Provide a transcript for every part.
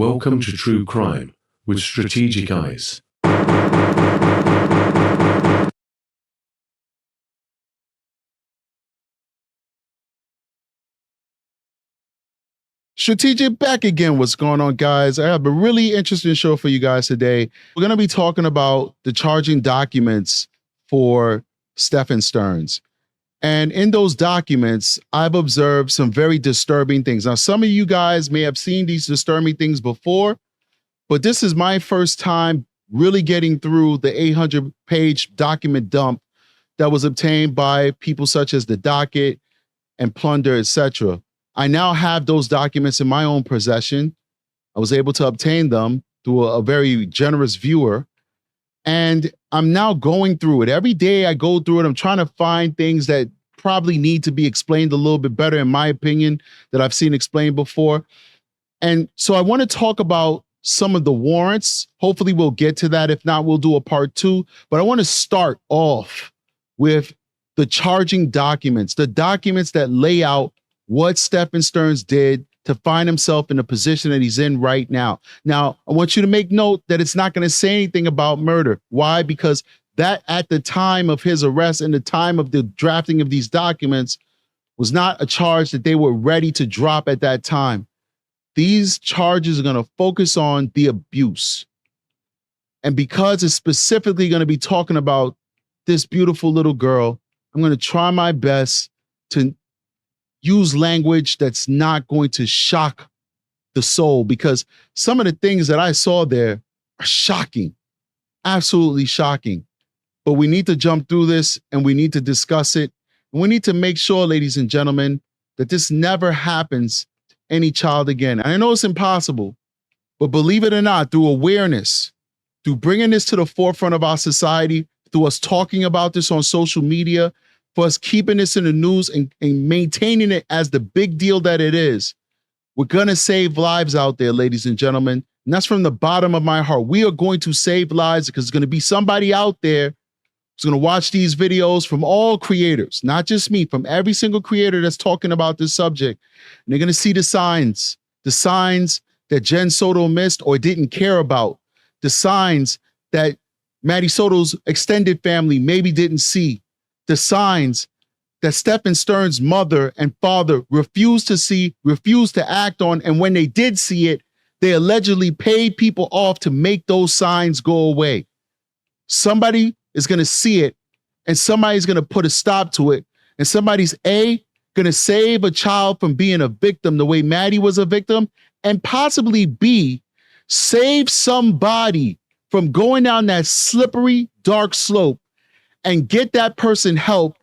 Welcome to True Crime with Strategic Eyes. Strategic back again. What's going on, guys? I have a really interesting show for you guys today. We're going to be talking about the charging documents for Stephan Stearns. And in those documents, I've observed some very disturbing things. Now, some of you guys may have seen these disturbing things before, but this is my first time really getting through the 800-page document dump that was obtained by people such as the Docket and Plunder, etc. I now have those documents in my own possession. I was able to obtain them through a very generous viewer. And I'm now going through it. Every day I go through it, I'm trying to find things that probably need to be explained a little bit better, in my opinion, that I've seen explained before. And so I want to talk about some of the warrants. Hopefully we'll get to that. If not, we'll do a part 2. But I want to start off with the charging documents, the documents that lay out what Stephan Stearns did to find himself in the position that he's in right now. Now, I want you to make note that it's not going to say anything about murder. Why? Because that at the time of his arrest and the time of the drafting of these documents was not a charge that they were ready to drop at that time. These charges are going to focus on the abuse. And because it's specifically going to be talking about this beautiful little girl, I'm going to try my best to use language that's not going to shock the soul, because some of the things that I saw there are shocking, absolutely shocking. But we need to jump through this and we need to discuss it. And we need to make sure, ladies and gentlemen, that this never happens to any child again. And I know it's impossible, but believe it or not, through awareness, through bringing this to the forefront of our society, through us talking about this on social media, for us keeping this in the news and maintaining it as the big deal that it is, we're going to save lives out there, ladies and gentlemen. And that's from the bottom of my heart. We are going to save lives because there's going to be somebody out there who's going to watch these videos from all creators, not just me, from every single creator that's talking about this subject. And they're going to see the signs that jensoto missed or didn't care about, the signs that Maddie Soto's extended family maybe didn't see, the signs that Stephan Stearns' mother and father refused to see, refused to act on, and when they did see it, they allegedly paid people off to make those signs go away. Somebody is going to see it, and somebody's going to put a stop to it, and somebody's going to save a child from being a victim the way Maddie was a victim, and possibly B, save somebody from going down that slippery, dark slope and get that person help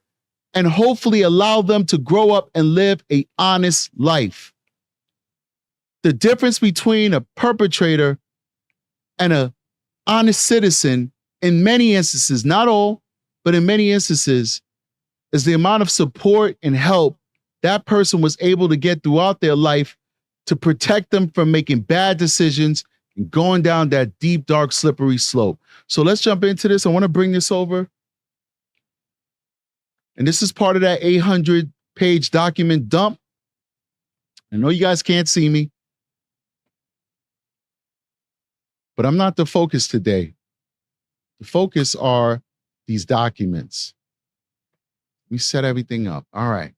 and hopefully allow them to grow up and live an honest life. The difference between a perpetrator and an honest citizen, in many instances, not all, but in many instances, is the amount of support and help that person was able to get throughout their life to protect them from making bad decisions and going down that deep, dark, slippery slope. So let's jump into this. I want to bring this over. And this is part of that 800-page document dump. I know you guys can't see me, but I'm not the focus today. The focus are these documents. We set everything up. All right.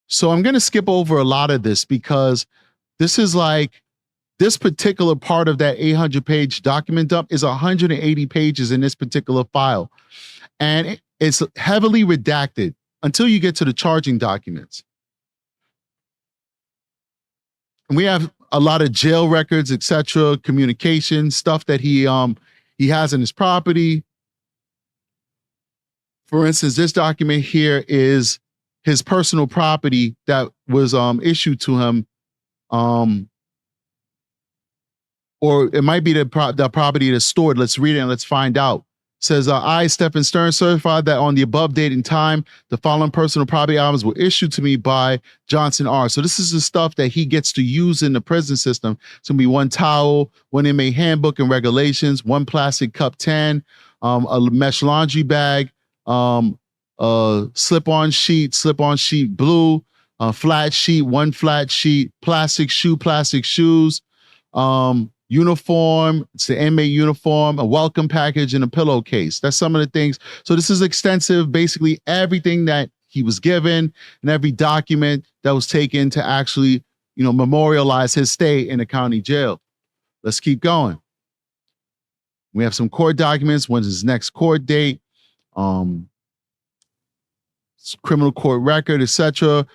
So I'm going to skip over a lot of this because this is like, this particular part of that 800-page document dump is 180 pages in this particular file. And it's heavily redacted until you get to the charging documents. And we have a lot of jail records, etc., communication, stuff that he has in his property. For instance, this document here is his personal property that was issued to him, or it might be the property that's stored. Let's read it and let's find out. It says, I, Stephan Stearns, certified that on the above date and time, the following personal property items were issued to me by Johnson R. So this is the stuff that he gets to use in the prison system. It's gonna be 1 towel, 1 inmate handbook and regulations, 1 plastic cup 10, a mesh laundry bag, slip-on sheet blue, flat sheet, one flat sheet, plastic shoes, uniform, it's the inmate uniform, a welcome package, and a pillowcase. That's some of the things. So this is extensive, basically everything that he was given and every document that was taken to actually, memorialize his stay in the county jail. Let's keep going. We have some court documents. When's his next court date? Criminal court record, etc.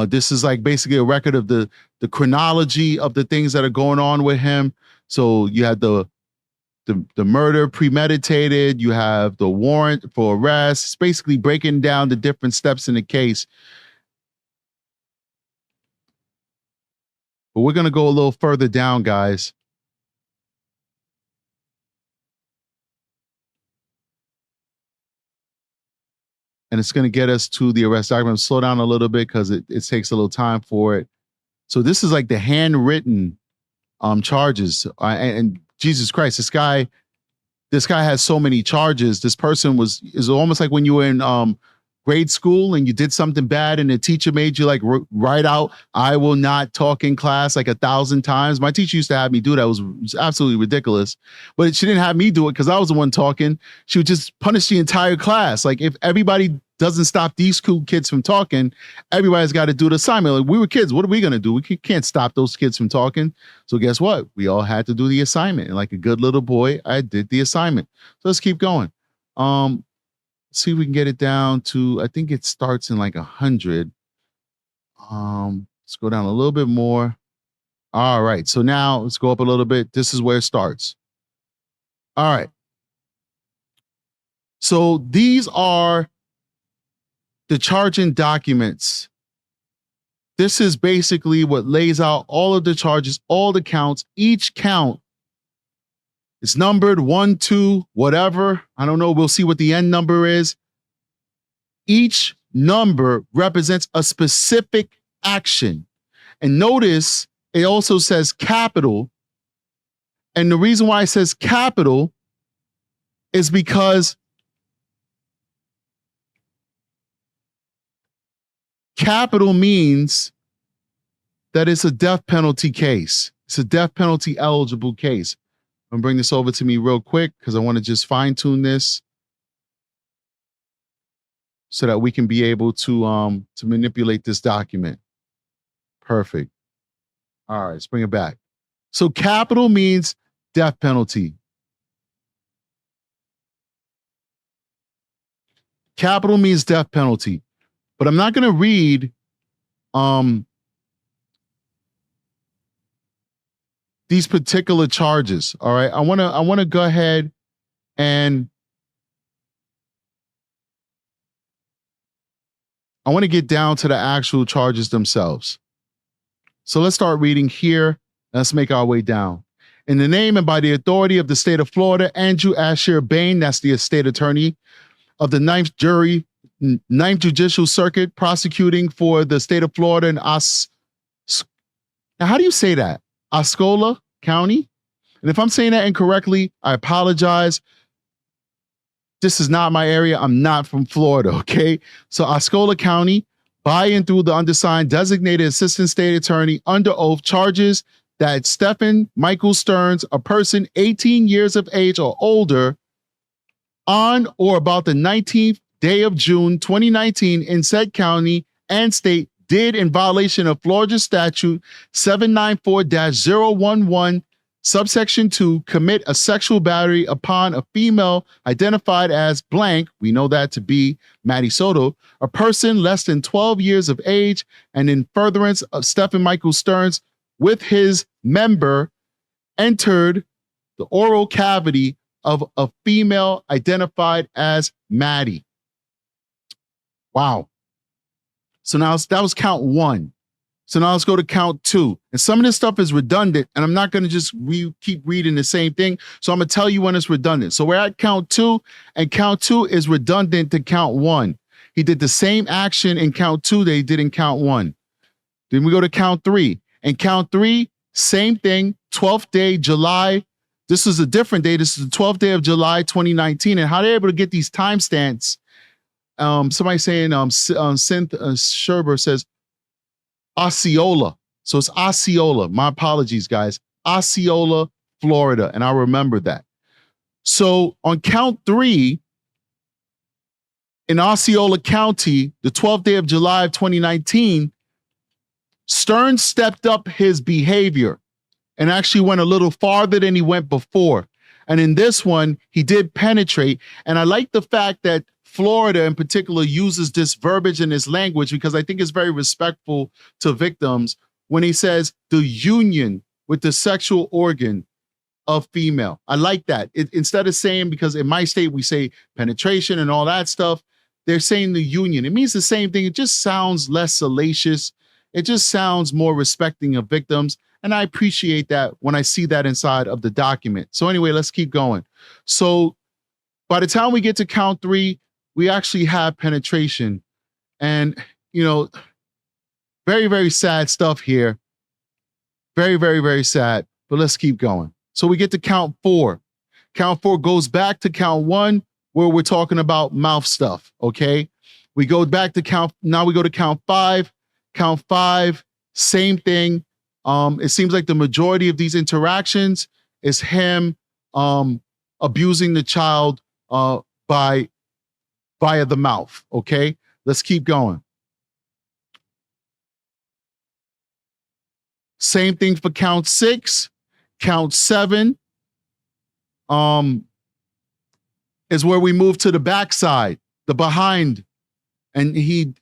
This is like basically a record of the chronology of the things that are going on with him. So you had the murder premeditated, you have the warrant for arrest. It's basically breaking down the different steps in the case. But we're going to go a little further down, guys. And it's going to get us to the arrest document. Slow down a little bit because it takes a little time for it. So this is like the handwritten charges. And Jesus Christ, this guy has so many charges. This person is almost like when you were in grade school and you did something bad and the teacher made you like write out, "I will not talk in class," like 1,000 times. My teacher used to have me do that. It was absolutely ridiculous. But she didn't have me do it because I was the one talking. She would just punish the entire class. Like if everybody doesn't stop these cool kids from talking, everybody's got to do the assignment. Like we were kids. What are we going to do? We can't stop those kids from talking. So guess what? We all had to do the assignment. And like a good little boy, I did the assignment. So let's keep going. See if we can get it down to, I think it starts in like 100. Let's go down a little bit more. All right. So now let's go up a little bit. This is where it starts. All right. So these are the charging documents. This is basically what lays out all of the charges, all the counts. Each count is numbered 1, 2, whatever. I don't know. We'll see what the end number is. Each number represents a specific action. And notice it also says capital. And the reason why it says capital is because capital means that it's a death penalty case. It's a death penalty eligible case. I'm gonna bring this over to me real quick because I want to just fine tune this so that we can be able to manipulate this document. Perfect. All right, let's bring it back. So capital means death penalty. Capital means death penalty. But I'm not going to read these particular charges. All right. I want to go ahead and I want to get down to the actual charges themselves. So let's start reading here. Let's make our way down. In the name and by the authority of the state of Florida, Andrew Asher Bain, that's the state attorney of the Ninth Judicial Circuit, prosecuting for the state of Florida and now, how do you say that? Osceola County? And if I'm saying that incorrectly, I apologize. This is not my area. I'm not from Florida, okay? So Osceola County, by and through the undersigned designated assistant state attorney under oath, charges that Stephan Michael Stearns, a person 18 years of age or older, on or about the 19th day of June 2019 in said county and state, did in violation of Florida statute 794-011 subsection 2 commit a sexual battery upon a female identified as blank, we know that to be Maddie Soto, a person less than 12 years of age, and in furtherance of Stephan Michael Stearns with his member entered the oral cavity of a female identified as Maddie. Wow. So now that was count 1. So now let's go to count 2. And some of this stuff is redundant, and I'm not going to just keep reading the same thing. So I'm going to tell you when it's redundant. So we're at count 2, and count 2 is redundant to count 1. He did the same action in count 2 that he did in count 1. Then we go to count 3. And count 3, same thing, 12th day, July. This is a different day. This is the 12th day of July, 2019. And how they're able to get these timestamps. Somebody saying, Synth Sherber says, Osceola. So it's Osceola. My apologies, guys. Osceola, Florida. And I remember that. So on count 3, in Osceola County, the 12th day of July of 2019, Stearns stepped up his behavior and actually went a little farther than he went before. And in this one, he did penetrate. And I like the fact that Florida in particular uses this verbiage in his language, because I think it's very respectful to victims when he says the union with the sexual organ of female. I like that. Instead of saying, because in my state we say penetration and all that stuff, they're saying the union. It means the same thing. It just sounds less salacious. It just sounds more respecting of victims. And I appreciate that when I see that inside of the document. So anyway, let's keep going. So by the time we get to count 3, we actually have penetration. And, very, very sad stuff here. Very, very, very sad. But let's keep going. So we get to count 4. Count 4 goes back to count 1, where we're talking about mouth stuff, okay? We go back to now we go to count 5. Count 5, same thing. It seems like the majority of these interactions is him abusing the child via the mouth, okay? Let's keep going. Same thing for count 6. Count 7 is where we move to the backside, the behind. And he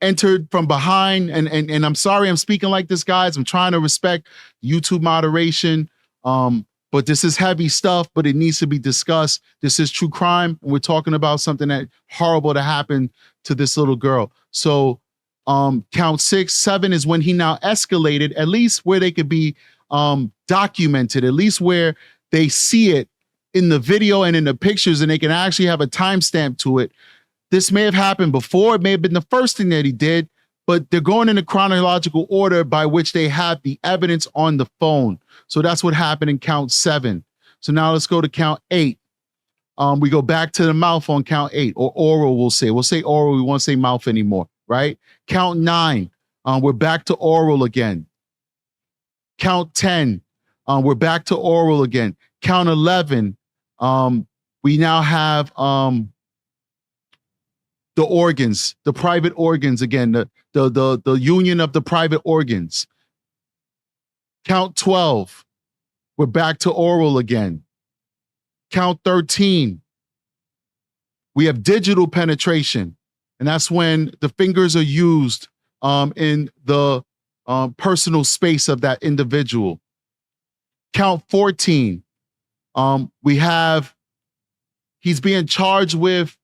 entered from behind. And I'm sorry I'm speaking like this, guys. I'm trying to respect YouTube moderation. But this is heavy stuff, but it needs to be discussed. This is true crime. And we're talking about something that horrible to happen to this little girl. So count 6, 7 is when he now escalated, at least where they could be documented, at least where they see it in the video and in the pictures, and they can actually have a timestamp to it. This may have happened before. It may have been the first thing that he did, but they're going in a chronological order by which they have the evidence on the phone. So that's what happened in count 7. So now let's go to count 8. We go back to the mouth on count 8, or oral, we'll say. We'll say oral, we won't say mouth anymore, right? Count 9, we're back to oral again. Count 10, we're back to oral again. Count 11, we now have the organs, the private organs again, the union of the private organs. Count 12, we're back to oral again. Count 13, we have digital penetration, and that's when the fingers are used in the personal space of that individual. Count 14, he's being charged with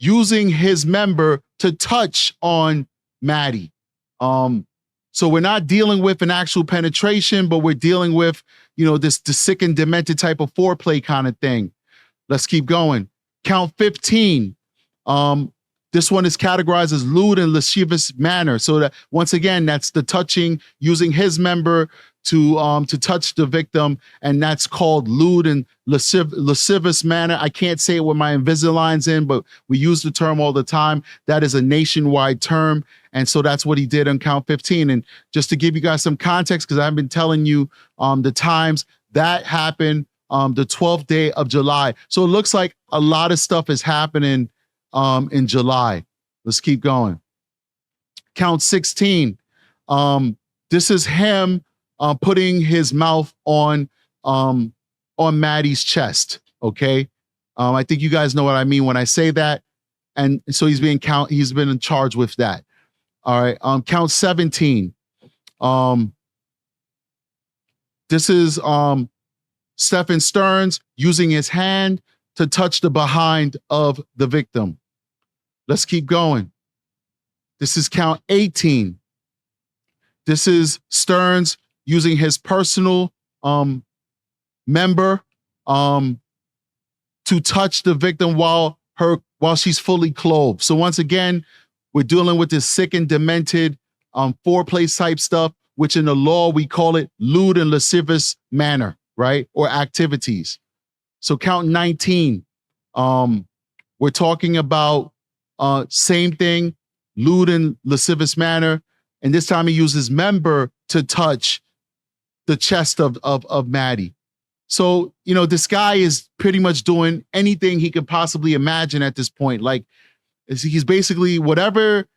using his member to touch on Maddie. So we're not dealing with an actual penetration, but we're dealing with, the sick and demented type of foreplay kind of thing. Let's keep going. Count 15. This one is categorized as lewd and lascivious manner. So that, once again, that's the touching, using his member to touch the victim, and that's called lewd and lascivious manner. I can't say it with my Invisalign's in, but we use the term all the time. That is a nationwide term, and so that's what he did on count 15. And just to give you guys some context, because I've been telling you the times, that happened the 12th day of July. So it looks like a lot of stuff is happening in July. Let's keep going. Count 16. This is him putting his mouth on Maddie's chest. Okay. I think you guys know what I mean when I say that. And so he's been charged with that. All right. Count 17. This is Stephan Stearns using his hand to touch the behind of the victim. Let's keep going. This is count 18. This is Stearns using his personal member to touch the victim while she's fully clothed. So once again, we're dealing with this sick and demented foreplay type stuff, which in the law we call it lewd and lascivious manner, right? Or activities. So count 19, we're talking about same thing, lewd and lascivious manner. And this time he used his member to touch the chest of Maddie. So, you know, this guy is pretty much doing anything he could possibly imagine at this point. Like, he's basically whatever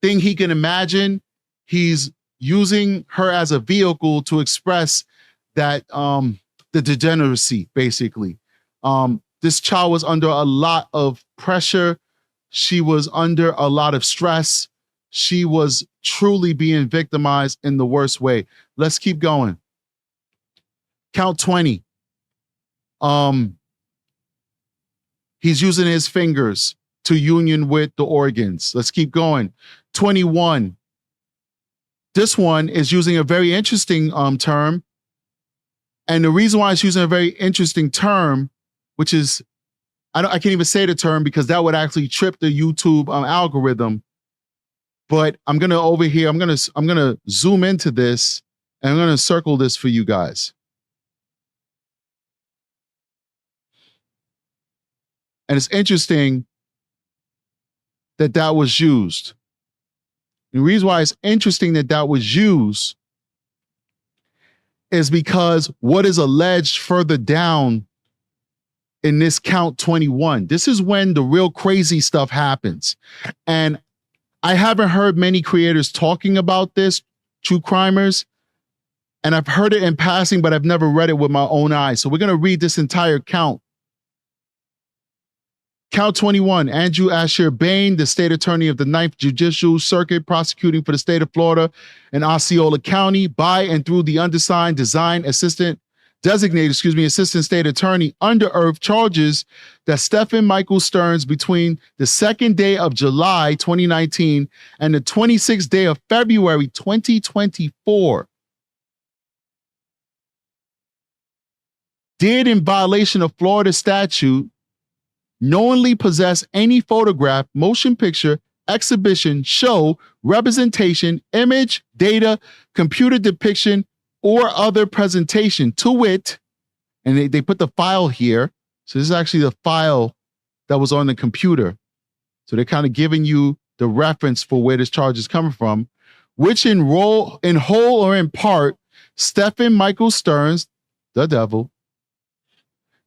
thing he can imagine, he's using her as a vehicle to express that the degeneracy, basically. This child was under a lot of pressure. She was under a lot of stress. She was truly being victimized in the worst way. Let's keep going. Count 20. He's using his fingers to union with the organs. Let's keep going. 21. This one is using a very interesting term. And the reason why it's using a very interesting term, which is, I can't even say the term because that would actually trip the YouTube algorithm. But I'm gonna zoom into this and I'm gonna circle this for you guys. And it's interesting that that was used. The reason why it's interesting that that was used is because what is alleged further down in this count 21, this is when the real crazy stuff happens. And I haven't heard many creators talking about this, true crimers, and I've heard it in passing, but I've never read it with my own eyes. So we're gonna read this entire count. Count 21, Andrew Asher Bain, the state attorney of the 9th Judicial Circuit, prosecuting for the state of Florida and Osceola County, by and through the undersigned designated assistant state attorney under oath, charges that Stephan Michael Stearns between the 2nd day of July 2019 and the 26th day of February 2024 did, in violation of Florida statute, knowingly possess any photograph, motion picture, exhibition, show, representation, image, data, computer depiction, or other presentation, to wit, and they put the file here. So this is actually the file that was on the computer. So they're kind of giving you the reference for where this charge is coming from, which in whole or in part, Stephan Michael Stearns, the devil,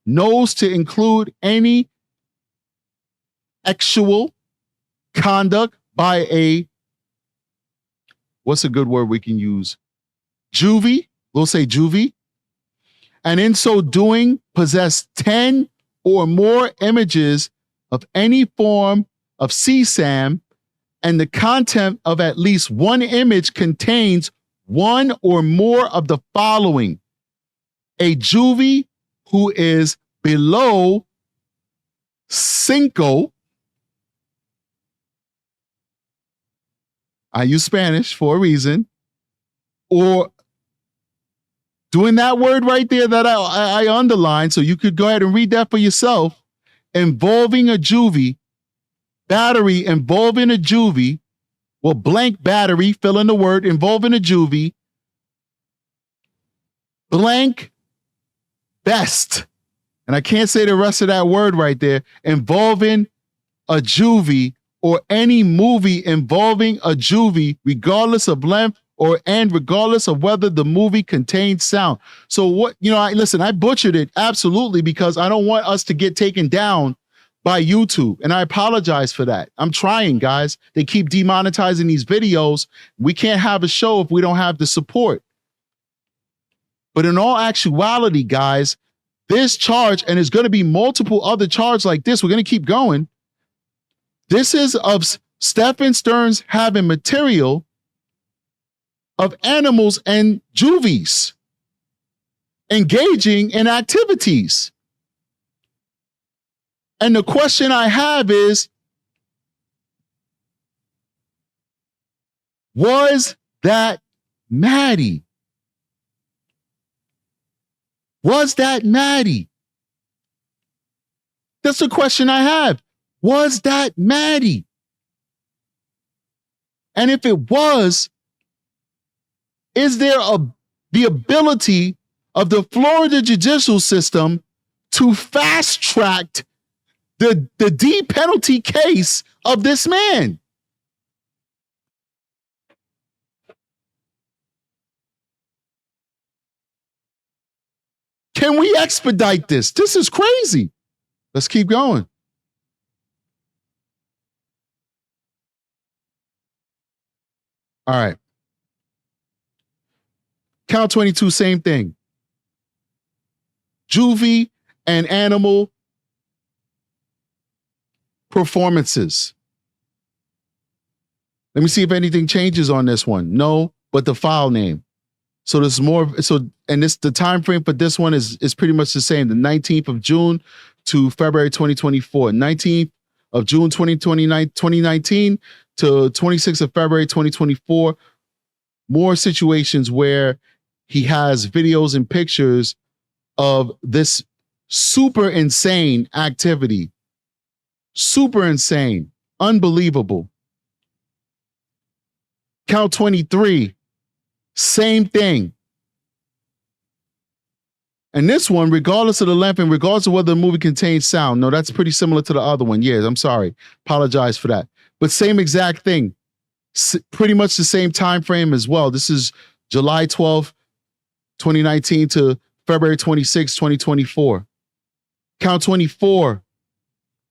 knows to include any actual conduct by a, what's a good word we can use? Juvie, we'll say juvie, and in so doing possess 10 or more images of any form of CSAM, and the content of at least one image contains one or more of the following: a juvie who is below cinco, I use Spanish for a reason, or doing that word right there that I underlined, so you could go ahead and read that for yourself, involving a juvie, battery involving a juvie, well, blank battery, fill in the word, involving a juvie, blank best, and I can't say the rest of that word right there, involving a juvie, or any movie involving a juvie, regardless of length and regardless of whether the movie contains sound. So what, listen, I butchered it absolutely because I don't want us to get taken down by YouTube. And I apologize for that. I'm trying, guys. They keep demonetizing these videos. We can't have a show if we don't have the support. But in all actuality, guys, this charge, and there's going to be multiple other charges like this, we're going to keep going. This is of Stephan Stearns having material of animals and juvies engaging in activities. And the question I have is, was that Maddie? Was that Maddie? That's the question I have. Was that Maddie? And if it was, is there the ability of the Florida judicial system to fast track the D penalty case of this man? Can we expedite this? This is crazy. Let's keep going. All right. Count 22, same thing. Juvie and Animal performances. Let me see if anything changes on this one. No, but the file name. So there's more. And the time frame for this one is pretty much the same. The 19th of June to February 2024. 19th of June 2019 to 26th of February 2024. More situations where he has videos and pictures of this super insane activity. Super insane. Unbelievable. Count 23. Same thing. And this one, regardless of the length and regardless of whether the movie contains sound. No, that's pretty similar to the other one. Yeah, I'm sorry. Apologize for that. But same exact thing. Pretty much the same time frame as well. This is July 12th, 2019 to February 26th, 2024. Count 24.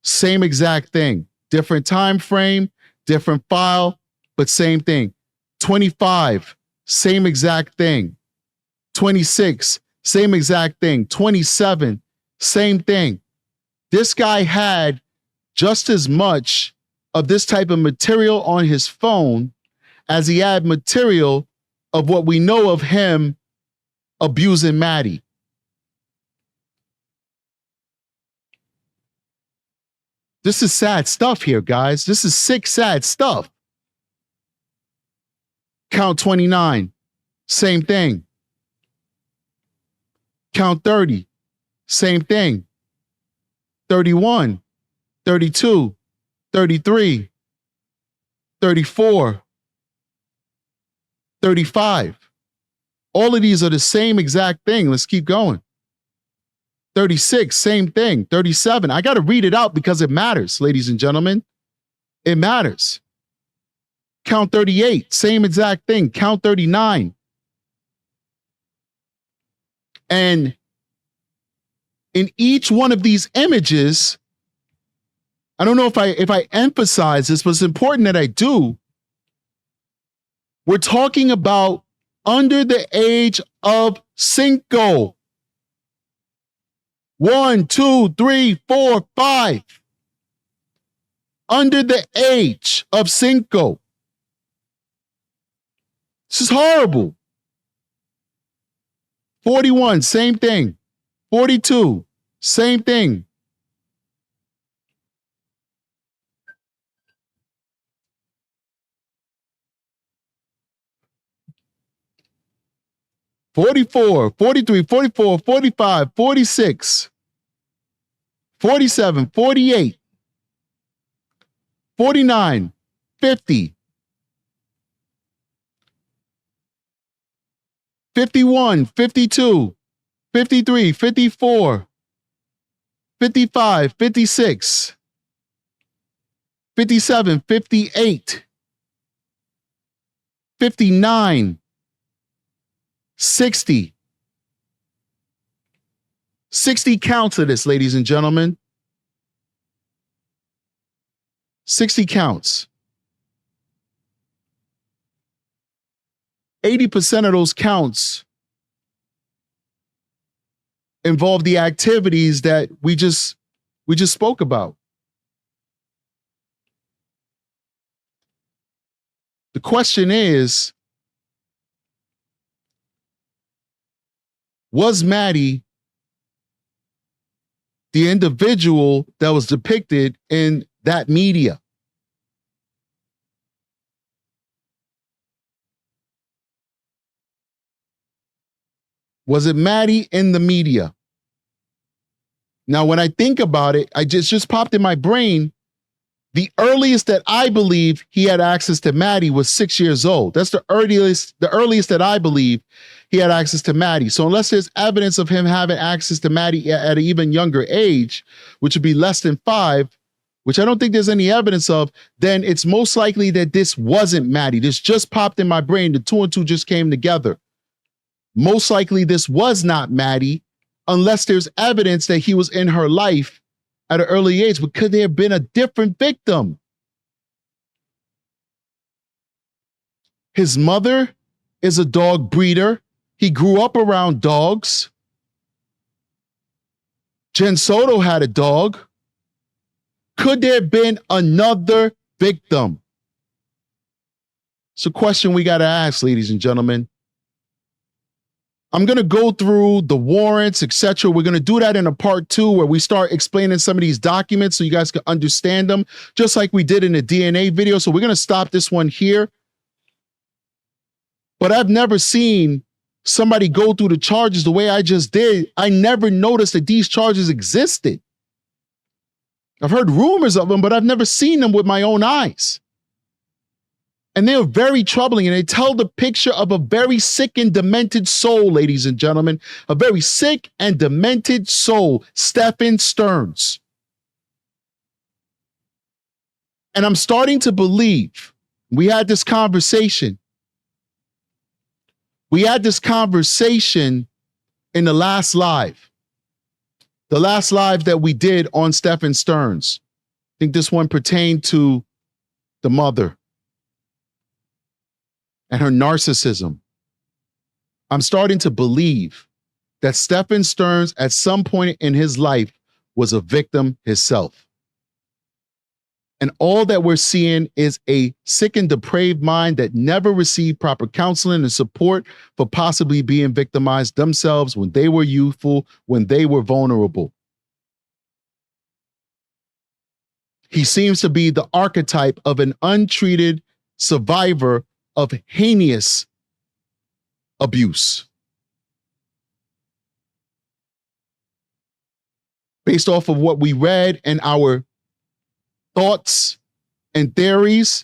Same exact thing. Different time frame, different file, but same thing. 25, same exact thing. 26, same exact thing. 27, same thing. This guy had just as much of this type of material on his phone as he had material of what we know of him abusing Maddie. This is sad stuff here, guys. This is sick, sad stuff. Count 29, same thing. Count 30, same thing. 31, 32, 33, 34, 35. All of these are the same exact thing. Let's keep going. 36, same thing. 37. I got to read it out because it matters, ladies and gentlemen. It matters. Count 38, same exact thing. Count 39. And in each one of these images, I don't know if I emphasize this, but it's important that I do. We're talking about under the age of 5. 1, 2, 3, 4, 5. Under the age of 5. This is horrible. 41, same thing. 42, same thing. 44, 43, 44, 45, 46, 47, 48, 49, 50, 51, 52, 53, 54, 55, 56, 57, 58, 59, 60. 60 counts of this, ladies and gentlemen. 60 counts. 80% of those counts involve the activities that we just spoke about. The question is, was Maddie the individual that was depicted in that media? Was it Maddie in the media? Now, when I think about it, I just popped in my brain. The earliest that I believe he had access to Maddie was 6 years old. That's the earliest that I believe he had access to Maddie. So unless there's evidence of him having access to Maddie at an even younger age, which would be less than 5, which I don't think there's any evidence of, then it's most likely that this wasn't Maddie. This just popped in my brain. The 2 and 2 just came together. Most likely this was not Maddie. unless there's evidence that he was in her life at an early age. But could there have been a different victim? His mother is a dog breeder. He grew up around dogs. Jensoto had a dog. Could there have been another victim? It's a question we got to ask, ladies and gentlemen. I'm going to go through the warrants, etc. We're going to do that in a part 2 where we start explaining some of these documents so you guys can understand them, just like we did in the DNA video. So we're going to stop this one here. But I've never seen somebody go through the charges the way I just did. I never noticed that these charges existed. I've heard rumors of them, but I've never seen them with my own eyes. And they are very troubling, and they tell the picture of a very sick and demented soul, ladies and gentlemen. A very sick and demented soul, Stephan Stearns. And I'm starting to believe, we had this conversation. We had this conversation in the last live. The last live that we did on Stephan Stearns. I think this one pertained to the mother and her narcissism. I'm starting to believe that Stephan Stearns at some point in his life was a victim himself. And all that we're seeing is a sick and depraved mind that never received proper counseling and support for possibly being victimized themselves when they were youthful, when they were vulnerable. He seems to be the archetype of an untreated survivor of heinous abuse. Based off of what we read and our thoughts and theories,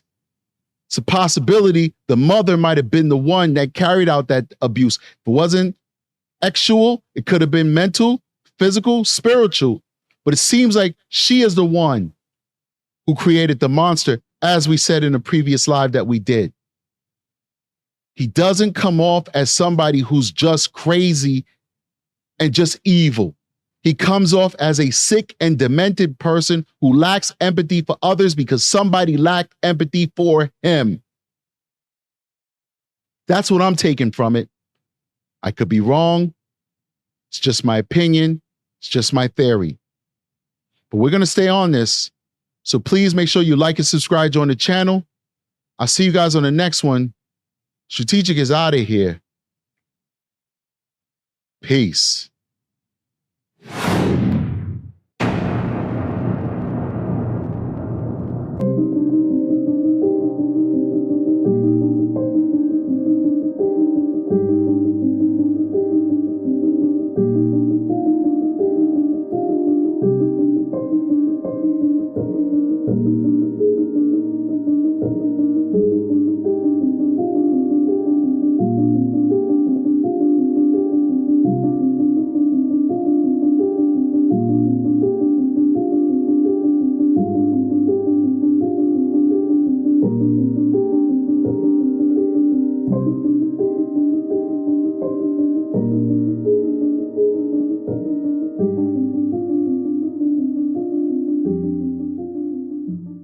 it's a possibility the mother might have been the one that carried out that abuse. If it wasn't sexual, it could have been mental, physical, spiritual. But it seems like she is the one who created the monster, as we said in a previous live that we did. He doesn't come off as somebody who's just crazy and just evil. He comes off as a sick and demented person who lacks empathy for others because somebody lacked empathy for him. That's what I'm taking from it. I could be wrong. It's just my opinion. It's just my theory. But we're going to stay on this. So please make sure you like and subscribe, join the channel. I'll see you guys on the next one. Strategic is out of here. Peace.